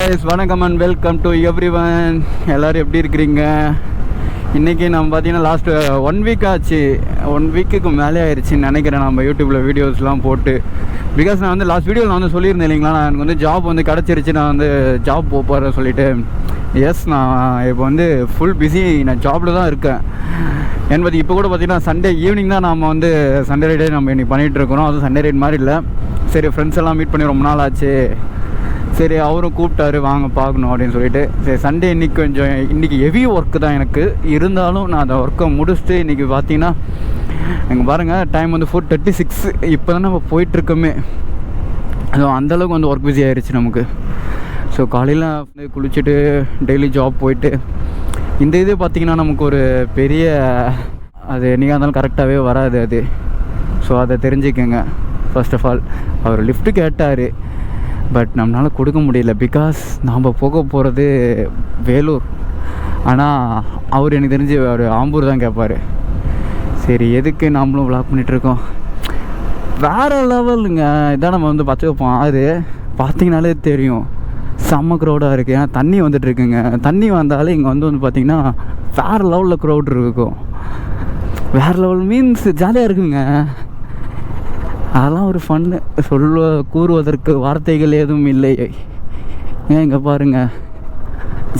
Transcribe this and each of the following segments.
வணக்கம் and welcome to everyone. எல்லோரும் எப்படி இருக்கிறீங்க? இன்றைக்கி நம்ம பார்த்தீங்கன்னா லாஸ்ட்டு 1 வீக் ஆச்சு. 1 வீக்குக்கு மேலே ஆயிடுச்சுன்னு நினைக்கிறேன் நம்ம யூடியூப்பில் வீடியோஸ்லாம் போட்டு. பிகாஸ் நான் வந்து லாஸ்ட் வீடியோவில் நான் வந்து சொல்லியிருந்தேன் இல்லைங்களா, நான் எனக்கு வந்து ஜாப் வந்து கிடச்சிருச்சு, நான் வந்து ஜாப் போகிறேன் சொல்லிவிட்டு. எஸ், நான் இப்போ வந்து ஃபுல் பிஸி, நான் ஜாபில் தான் இருக்கேன். என்பது இப்போ கூட பார்த்திங்கன்னா சண்டே ஈவினிங் தான் நம்ம வந்து சண்டே ரைடே நம்ம இன்றைக்கி பண்ணிகிட்ருக்கிறோம். அதுவும் சண்டே ரைட் மாதிரி இல்லை. சரி, ஃப்ரெண்ட்ஸ் எல்லாம் மீட் பண்ணி ரொம்ப நாள் ஆச்சு. சரி, அவரும் கூப்பிட்டாரு வாங்க பார்க்கணும் அப்படின்னு சொல்லிட்டு. சரி, சண்டே இன்றைக்கி ஹெவி ஒர்க்கு தான் எனக்கு. இருந்தாலும் நான் அந்த ஒர்க்கை முடிச்சுட்டு இன்றைக்கி பார்த்தீங்கன்னா எங்கள் பாருங்கள் டைம் வந்து 4:36. இப்போ தான் நம்ம போயிட்டுருக்கோமே. அதுவும் அந்தளவுக்கு வந்து ஒர்க் பிஸி ஆகிடுச்சு நமக்கு. ஸோ காலையில் வந்து குளிச்சுட்டு டெய்லி ஜாப் போயிட்டு இந்த இது பார்த்திங்கன்னா நமக்கு ஒரு பெரிய அது என்றைக்காக இருந்தாலும் கரெக்டாகவே வராது அது. ஸோ அதை தெரிஞ்சுக்கங்க. ஃபர்ஸ்ட் ஆஃப் ஆல் அவர் லிஃப்ட்டு கேட்டார், பட் நம்மளால் கொடுக்க முடியல. பிகாஸ் நாம் போக போகிறது வேலூர். ஆனால் அவர் எனக்கு தெரிஞ்சு அவர் ஆம்பூர் தான் கேட்பார். சரி, எதுக்கு நாமளும் விளாக் பண்ணிகிட்ருக்கோம். வேறு லெவலுங்க. இதான் நம்ம வந்து பச்சை வைப்போம். அது பார்த்திங்கனாலே தெரியும் செம்ம க்ரௌடாக இருக்குது. ஏன்னா தண்ணி வந்துட்டுருக்குங்க. தண்ணி வந்தாலே இங்கே வந்து பார்த்திங்கன்னா வேறு லெவலில் க்ரௌட் இருக்கும். வேறு லெவல் மீன்ஸ் ஜாலியாக இருக்குங்க. அதெல்லாம் ஒரு ஃபன்னு கூறுவதற்கு வார்த்தைகள் எதுவும் இல்லை. ஏன் இங்கே பாருங்கள்,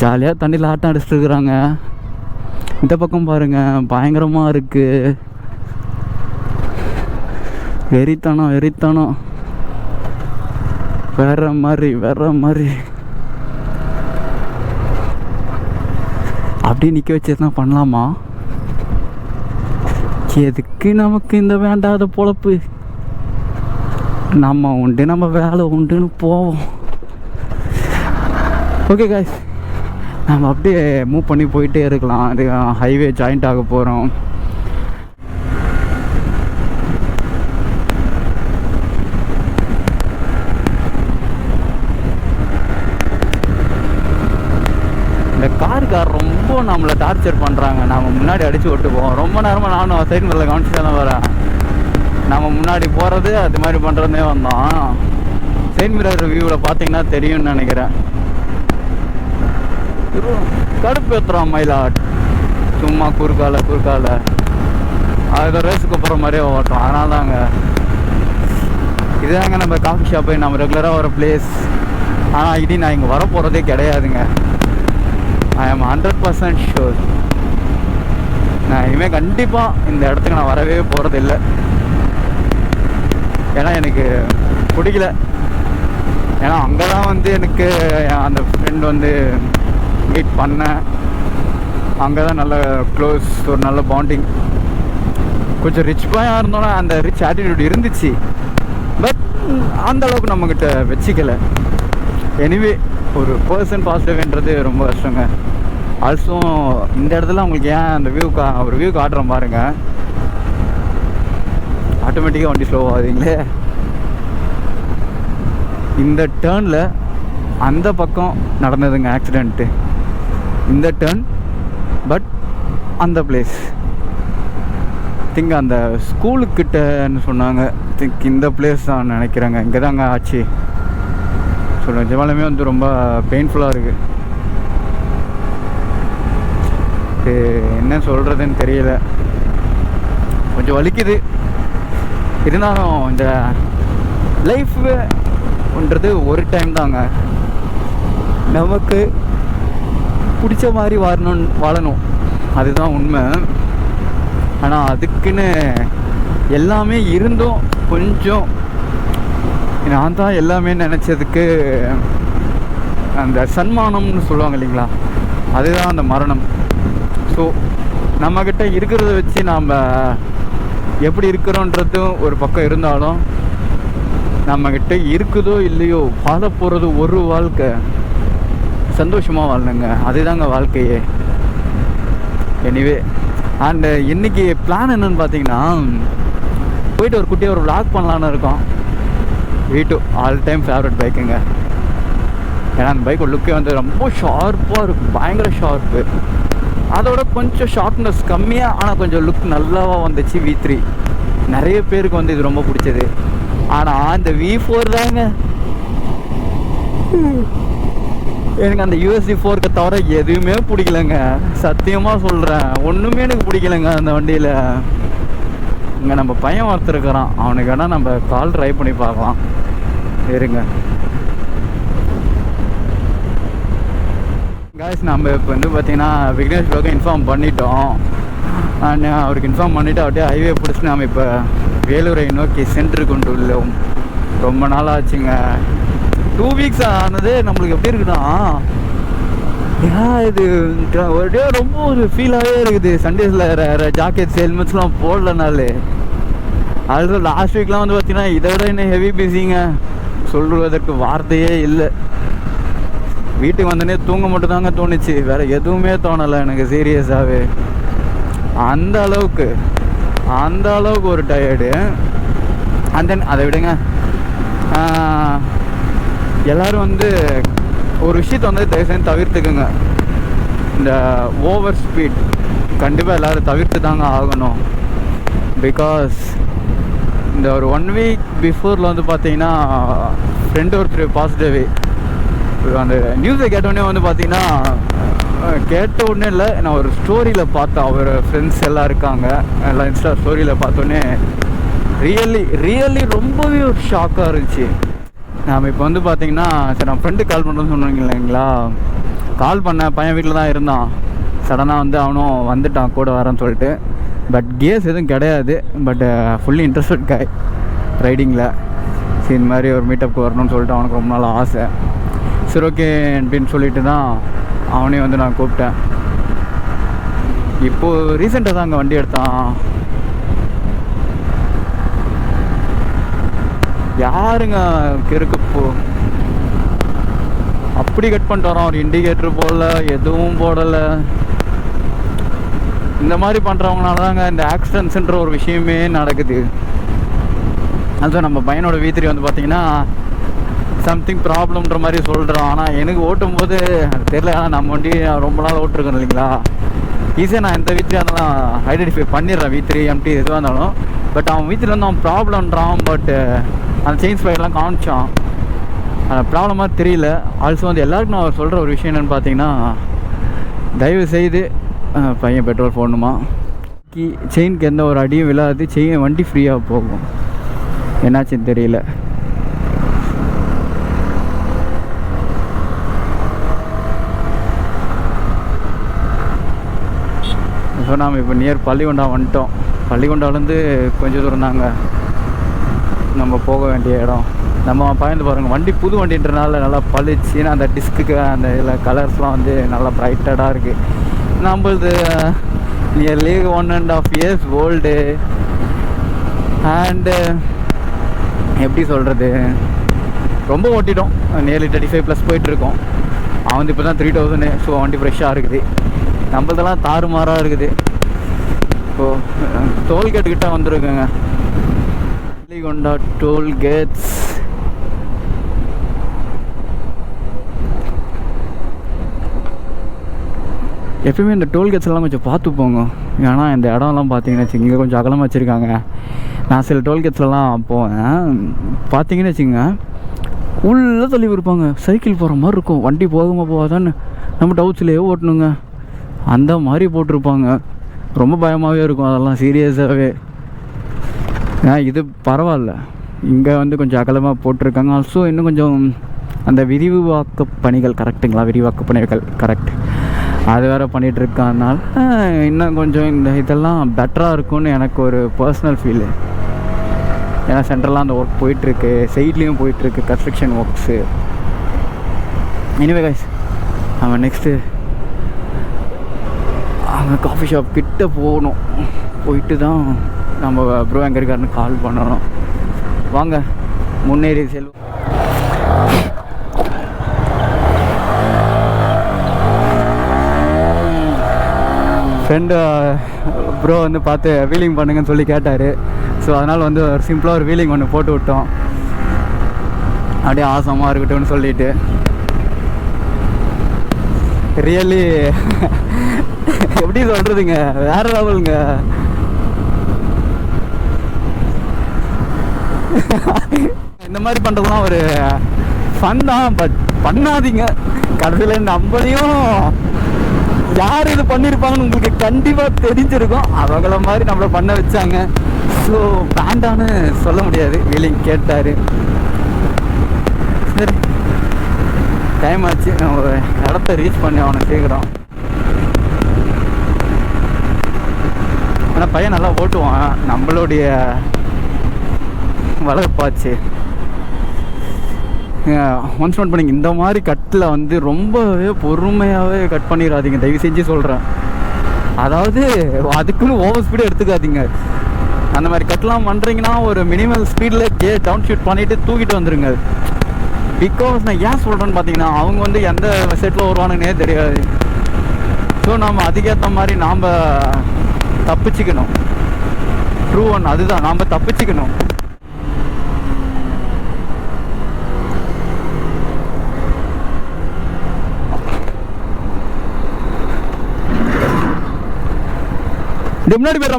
ஜாலியாக தண்ணியில் ஆட்டம் அடிச்சுட்டு இருக்கிறாங்க. இந்த பக்கம் பாருங்கள், பயங்கரமாக இருக்குது. வெறித்தனம் வேற மாதிரி அப்படியே நிற்க வச்சதுதான் பண்ணலாமா? எதுக்கு நமக்கு இந்த வேண்டாத பொழப்பு? நம்ம உண்டு, நம்ம வேலை உண்டுன்னு போவோம். ஓகே காய்ஸ், நம்ம அப்படியே மூவ் பண்ணி போயிட்டே இருக்கலாம். அது ஹைவே ஜாயிண்ட் ஆக போகிறோம். இந்த கார் ரொம்ப நம்மளை டார்ச்சர் பண்ணுறாங்க. நம்ம முன்னாடி அடித்து விட்டு போவோம். ரொம்ப நேரமாக நானும் சைடு மேலே கவனிச்சுட்டு தான் வரேன். நம்ம முன்னாடி போகிறது அது மாதிரி பண்ணுறதே வந்தோம். சைட் மிரர் வியூவில் பார்த்தீங்கன்னா தெரியும்னு நினைக்கிறேன். கடுப்பு ஏற்றுறோம் மயிலாட். சும்மா குறுக்கால அது ரேஸுக்கு போகிற மாதிரியே ஓட்டுறோம். அதனால தாங்க இதுதாங்க நம்ம காஃபி ஷாப்பு, நம்ம ரெகுலராக வர பிளேஸ். ஆனால் இனி நான் இங்கே வர போகிறதே கிடையாதுங்க. ஐ ஆம் 100% ஷூர். நான் இனிமேல் கண்டிப்பாக இந்த இடத்துக்கு நான் வரவே போகிறதில்லை. ஏன்னா எனக்கு பிடிக்கல. ஏன்னா அங்கே தான் வந்து எனக்கு அந்த ஃப்ரெண்ட் வந்து மீட் பண்ணேன். அங்கே தான் நல்ல க்ளோஸ், ஒரு நல்ல பாண்டிங். கொஞ்சம் ரிச் பாயாக இருந்தோன்னா அந்த ரிச் ஆட்டிடியூட் இருந்துச்சு. பட் அந்தளவுக்கு நம்மக்கிட்ட வச்சுக்கலை. எனிவே ஒரு பர்சன் பாசிட்டிவ்ன்றது ரொம்ப கஷ்டங்க. ஆல்சோ இந்த இடத்துல உங்களுக்கு ஏன் அந்த ஒரு வியூ காட்டுறோம் பாருங்கள். ஆட்டோமேட்டிக்காக வண்டி ஸ்லோ ஆகுதுங்களே. இந்த டேர்னில் அந்த பக்கம் நடந்ததுங்க ஆக்சிடெண்ட்டு. இந்த டேர்ன், பட் அந்த பிளேஸ் திங்க் அந்த ஸ்கூலுக்கிட்டன்னு சொன்னாங்க. திங்க் இந்த பிளேஸ் தான் நினைக்கிறேங்க. இங்கே தாங்க ஆச்சு. சொல்லுங்கள், நிஜமாலுமே வந்து ரொம்ப பெயின்ஃபுல்லாக இருக்குது. என்ன சொல்கிறதுன்னு தெரியல. கொஞ்சம் வலிக்குது. இருந்தாலும் இந்த லைஃப்ன்றது ஒரு டைம் தாங்க. நமக்கு பிடிச்ச மாதிரி வாழணும், அதுதான் உண்மை. ஆனால் அதுக்குன்னு எல்லாமே இருந்தும் கொஞ்சம் நான் தான் எல்லாமே நினச்சதுக்கு அந்த சன்மானம்னு சொல்லுவாங்க இல்லைங்களா, அதுதான் அந்த மரணம். ஸோ நம்மக்கிட்ட இருக்கிறத வச்சு நாம் எப்படி இருக்கிறோன்றதும் ஒரு பக்கம் இருந்தாலும், நம்மக்கிட்ட இருக்குதோ இல்லையோ வாழ போகிறது ஒரு வாழ்க்கை. சந்தோஷமாக வாழணுங்க, அதுதாங்க வாழ்க்கையே. எனிவே, அண்டு இன்றைக்கி பிளான் என்னன்னு பார்த்தீங்கன்னா, போயிட்டு ஒரு குட்டியாக ஒரு விளாக் பண்ணலான்னு இருக்கோம். V2 all time favourite பைக்குங்க. ஏன்னா அந்த பைக் லுக்கே வந்து ரொம்ப ஷார்ப்பாக இருக்கும், பயங்கர ஷார்ப்பு. அதோட கொஞ்சம் ஷார்ப்னஸ் கம்மியாக, ஆனால் கொஞ்சம் லுக் நல்லாவாக வந்துச்சு V3. நிறைய பேருக்கு வந்து இது ரொம்ப பிடிச்சது. ஆனால் இந்த V4 தாங்க எனக்கு அந்த யூஎஸ்டி 4 தவிர எதுவுமே பிடிக்கலங்க, சத்தியமாக சொல்கிறேன். ஒன்றுமே எனக்கு பிடிக்கலங்க அந்த வண்டியில். இங்கே நம்ம பையன் ஒருத்தர் இருக்கிறான், அவனுக்கு வேணால் நம்ம கால் ட்ரை பண்ணி பார்க்கலாம். இருங்க காய்ஸ், நம்ம இப்போ வந்து பார்த்தீங்கன்னா விக்னேஷ் ப்ரோக்கு இன்ஃபார்ம் பண்ணிட்டோம். அண்ட் அவருக்கு இன்ஃபார்ம் பண்ணிவிட்டு அப்படியே ஹைவே பிடிச்சிட்டு நம்ம இப்போ வேலூரை நோக்கி சென்று கொண்டு உள்ளோம். ரொம்ப நாள் ஆச்சுங்க, 2 வீக்ஸ் ஆனது. நம்மளுக்கு எப்படி இருக்குன்னா, இது ஒரு டே ரொம்ப ஒரு ஃபீலாகவே இருக்குது. சண்டேஸில் ஜாக்கெட்ஸ் ஹெல்மெட்ஸ்லாம் போடலனாலே. அது லாஸ்ட் வீக்லாம் வந்து பார்த்தீங்கன்னா இதை விட இன்னும் ஹெவி பிஸிங்க, சொல்வதற்கு வார்த்தையே இல்லை. வீட்டுக்கு வந்தோடனே தூங்க மட்டும் தாங்க தோணுச்சு, வேறு எதுவுமே தோணலை எனக்கு சீரியஸாகவே. அந்த அளவுக்கு ஒரு டயர்டு. அண்ட் தென் அதை விடுங்க, எல்லோரும் வந்து ஒரு விஷயத்தை வந்து தயவுசெய்து தவிர்த்துக்குங்க. இந்த ஓவர் ஸ்பீட் கண்டிப்பாக எல்லோரும் தவிர்த்து தாங்க ஆகணும். பிகாஸ் இந்த ஒரு 1 வீக் பிஃபோரில் வந்து பார்த்தீங்கன்னா ஃப்ரெண்டு ஒருத்தர் பாசிட்டிவ். அந்த நியூஸை கேட்டோடனே வந்து பார்த்தீங்கன்னா, கேட்ட உடனே இல்லை, நான் ஒரு ஸ்டோரியில் பார்த்தேன். அவர் ஃப்ரெண்ட்ஸ் எல்லாம் இருக்காங்க, எல்லாம் இன்ஸ்டா ஸ்டோரியில் பார்த்தோன்னே ரியலி ரொம்பவே ஒரு ஷாக்காக இருந்துச்சு. நாம் இப்போ வந்து பார்த்தீங்கன்னா, சரி நான் ஃப்ரெண்டு கால் பண்ணுறேன்னு சொன்னீங்க இல்லைங்களா, கால் பண்ணேன். பையன் வீட்டில் தான் இருந்தான். சடனாக வந்து அவனும் வந்துட்டான் கூட வரேன்னு சொல்லிட்டு. பட் கேஸ் எதுவும் கிடையாது, பட் ஃபுல்லி இன்ட்ரெஸ்டட் காய் ரைடிங்கில். சரி இந்த மாதிரி ஒரு மீட்டப்புக்கு வரணும்னு சொல்லிட்டு அவனுக்கு ரொம்ப நாள் ஆசை. சரி ஓகே அப்படின்னு சொல்லிட்டு தான் அவனையும் வந்து நான் கூப்பிட்டேன். இப்போது ரீசெண்டாக தான் அங்கே வண்டி எடுத்தான். யாருங்க கிறுக்குப்போ அப்படி கட் பண்ணிட்டு வரோம். ஒரு இண்டிகேட்டர் போடல, எதுவும் போடலை. இந்த மாதிரி பண்ணுறவங்கனால தாங்க இந்த ஆக்சிடென்ட்ஸுன்ற ஒரு விஷயமே நடக்குது. அதுவும் நம்ம பையனோட V3 வந்து பார்த்திங்கன்னா சம்திங் ப்ராப்ளம்ன்ற மாதிரி சொல்கிறோம். ஆனால் எனக்கு ஓட்டும் போது அது தெரியல. ஆனால் நம்ம வண்டி ரொம்ப நாள் ஓட்டிருக்கோம் இல்லைங்களா, ஈஸியாக நான் எந்த V3 இருந்தாலும் ஐடென்டிஃபை பண்ணிடுறேன், V3 MT எதுவாக இருந்தாலும். பட் அவன் V3 வந்து அவன் ப்ராப்ளம்ன்றான். பட் அந்த செயின் ஸ்பைர்லாம் காமிச்சான், அந்த ப்ராப்ளமாக தெரியல. ஆல்சோ வந்து எல்லாருக்கும் நான் சொல்கிற ஒரு விஷயம் என்னென்னு பார்த்தீங்கன்னா, தயவு செய்து பையன் பெட்ரோல் போடணுமா, செயினுக்கு எந்த ஒரு அடியும் விழாது, செயின் வண்டி ஃப்ரீயாக போகும். என்னாச்சுன்னு தெரியல. ஸோ நாம் இப்போ நியர் பள்ளிகொண்டா வந்துட்டோம். பள்ளிகொண்டாலேருந்து கொஞ்சம் தூரம் தாங்க நம்ம போக வேண்டிய இடம். நம்ம பயந்து பாருங்கள், வண்டி புது வண்டின்றனால நல்லா பளிச்சுன்னு அந்த டிஸ்க்கு அந்த இதில் கலர்ஸ்லாம் வந்து நல்லா ப்ரைட்டடாக இருக்குது. நம்மளது நியர்லி 1.5 years ஓல்டு. அண்டு எப்படி சொல்கிறது, ரொம்ப ஓட்டிட்டோம். நியர்லி 35+ போயிட்டுருக்கோம். அவன் வந்து இப்போ தான் 3000. ஸோ வண்டி ஃப்ரெஷ்ஷாக இருக்குது. நம்மளதெல்லாம் தாறுமாறாக இருக்குது. இப்போது டோல்கேட்டுக்கிட்ட வந்துருக்குங்க, பள்ளிகொண்டா டோல்கேட்ஸ். எப்பயுமே இந்த டோல்கேட்ஸ் எல்லாம் கொஞ்சம் பார்த்து போங்க. ஏன்னா இந்த இடம்லாம் பார்த்தீங்கன்னு வச்சுங்க, இங்கே கொஞ்சம் அகலமாக வச்சுருக்காங்க. நான் சில டோல்கேட்ஸ்லாம் போவேன், பார்த்தீங்கன்னு வச்சுங்க, உள்ளே தள்ளி இருப்பாங்க. சைக்கிள் போகிற மாதிரி இருக்கும், வண்டி போகாதான்னு நம்ம டவுட்ஸ்லேயே ஓட்டணுங்க. அந்த மாதிரி போட்டிருப்பாங்க. ரொம்ப பயமாகவே இருக்கும் அதெல்லாம், சீரியஸாகவே. இது பரவாயில்ல, இங்கே வந்து கொஞ்சம் அகலமாக போட்டிருக்காங்க. ஆல்சோ இன்னும் கொஞ்சம் அந்த விரிவாக்க பணிகள் கரெக்டுங்களா, விரிவாக்க பணிகள் கரெக்ட், அது வேறு பண்ணிகிட்ருக்கனால இன்னும் கொஞ்சம் இந்த இதெல்லாம் பெட்டராக இருக்கும்னு எனக்கு ஒரு பர்சனல் ஃபீலு. ஏன்னா சென்ட்ரலாக அந்த ஒர்க் போயிட்டுருக்கு, சைட்லேயும் போயிட்டுருக்கு கன்ஸ்ட்ரக்ஷன் ஒர்க்ஸு. எனிவே கைஸ், அவன் நெக்ஸ்ட்டு அங்கே காஃபி ஷாப் கிட்ட போகணும். போயிட்டு தான் நம்ம ப்ரோ எங்கே இருக்காருன்னு கால் பண்ணணும். வாங்க முன்னேறி செல்வோம். ஃப்ரெண்டு ப்ரோ வந்து பார்த்து வீலிங் பண்ணுங்கன்னு சொல்லி கேட்டார். ஸோ அதனால் வந்து ஒரு சிம்பிளாக ஒரு வீலிங் ஒன்று போட்டு விட்டோம். அப்படியே ஆசமாக இருக்கட்டும்னு சொல்லிட்டு. ரியலி எப்படி சொல்கிறதுங்க, வேறு லெவலுங்க. இந்த மாதிரி பண்ணுறதுலாம் ஒரு ஃபன் தான், பட் பண்ணாதீங்க. கடைசியில் நம்மளையும் யார் இது பண்ணியிருப்பாங்கன்னு உங்களுக்கு கண்டிப்பாக தெரிஞ்சிருக்கும். அவங்கள மாதிரி நம்மளை பண்ண வச்சாங்க. ஸோ வேண்டான்னு சொல்ல முடியாது. வீலிங் கேட்டார். சரி டைம் ஆச்சு, ஒரு இடத்த ரீச் பண்ணி அவனை சீக்கிரம். ஆனால் பையன் நல்லா ஓட்டுவான், நம்மளுடைய வளர்ப்பாச்சு. ஒன்ஸ் நோட் பண்ணிங்க, இந்த மாதிரி கட்டில் வந்து ரொம்பவே பொறுமையாகவே கட் பண்ணிடாதீங்க, தயவு செஞ்சு சொல்கிறேன். அதாவது அதுக்குன்னு ஓவர் ஸ்பீடு எடுத்துக்காதீங்க. அந்த மாதிரி கட்லாம் பண்ணுறீங்கன்னா ஒரு மினிமல் ஸ்பீடில் டவுன் ஷூட் பண்ணிவிட்டு தூக்கிட்டு வந்துடுங்க. பிகாஸ் நான் ஏன் சொல்கிறேன்னு பார்த்தீங்கன்னா, அவங்க வந்து எந்த செட்டில் வருவானுங்கன்னே தெரியாது. ஸோ நம்ம அதுக்கேற்ற மாதிரி நாம் தப்பிச்சுக்கணும். ட்ரூ ஒன் அதுதான், நாம் தப்பிச்சுக்கணும்.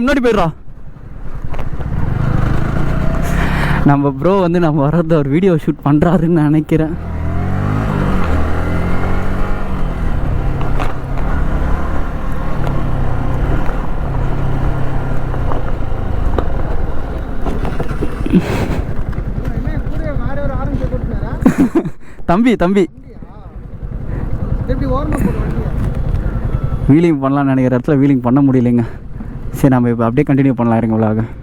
முன்னாடி போயிடுறா. நம்ம ப்ரோ வந்து நம்ம வர்றத ஒரு வீடியோ ஷூட் பண்ணுறாருன்னு நினைக்கிறேன். தம்பி வீலிங் பண்ணலான்னு நினைக்கிற இடத்துல வீலிங் பண்ண முடியலைங்க. சரி நம்ம இப்போ அப்படியே கண்டினியூ பண்ணலாம் இருங்க.